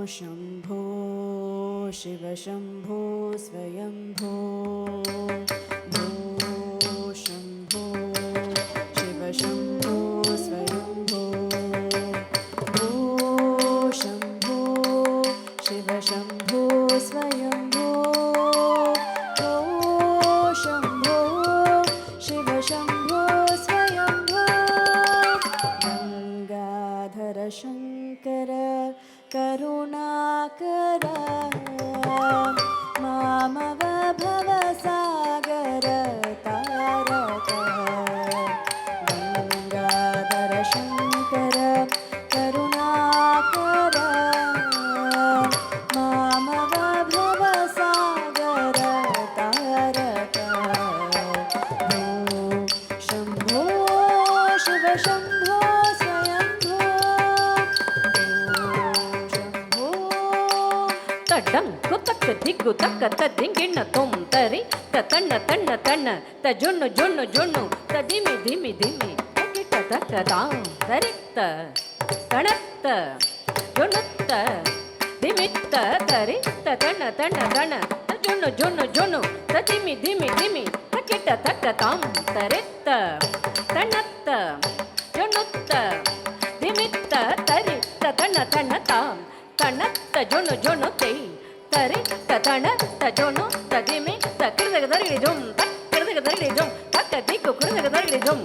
शम्भो शिव शम्भो स्वयम्भो भो शम्भो शिव शम्भो स्वयम्भो भो शम्भो शिव शम्भो स्वयम्भो भो शम्भो शिव शम्भो स्वयम्भो गङ्गाधर शङ्कर करुणाकर मामव भवसागर तारक गङ्गाधर शङ्कर करुणाकर मामव भवसागर तारक भो शम्भो शिव शम्भो स्वयम्भो ತಡ್ಡಂ ಕುತಕ್ಕ ದಿಗ್ಗು ತಕ್ಕ ದಿಂಗಿಣ್ಣ ತೊಂತರಿ ತಣ್ಣ ತಣ್ಣ ತಣ್ಣ ಜೊಣ್ಣು ಜೊಣ್ಣು ಜೊಣ್ಣು ದಿಮಿ ದಿಮಿ ದಿಮಿ ಕಿಟ್ಟ ತಕ್ಕ ತಾಂ ತರಿತ್ತ ತಣತ್ತ ಜೊಣ್ಣುತ್ತ ದಿಮಿತ್ತ ತರಿ ತಣ್ಣ ತಣ್ಣ ತಣ್ಣ ಜೊಣ್ಣು ಜೊಣ್ಣು ಜೊಣ್ಣು ದಿಮಿ ದಿಮಿ ದಿಮಿ ಕಿಟ್ಟ ತಕ್ಕ ತಾಂ ತರಿತ್ತ ತಣ್ಣತ್ತ ಜೊಣ್ಣುತ್ತ ದಿಮಿತ್ತ ತರಿ ತಣ್ಣ ತಣ್ಣ ತಾಂ ತಣ್ಣತ್ತ ಜೊಣ್ಣು ಜೊಣ್ಣು ತೈ ತರಿ ತಣ ಜೊಣ್ಣು ದಿಮಿ ಕಿಡದಗ ದರಗಿಡಿ ಜೊಂ ತಕ್ಕ ದಿಕ್ಕು ಕುಡದಗ ದರಗಿಡಿ ಜೊಂ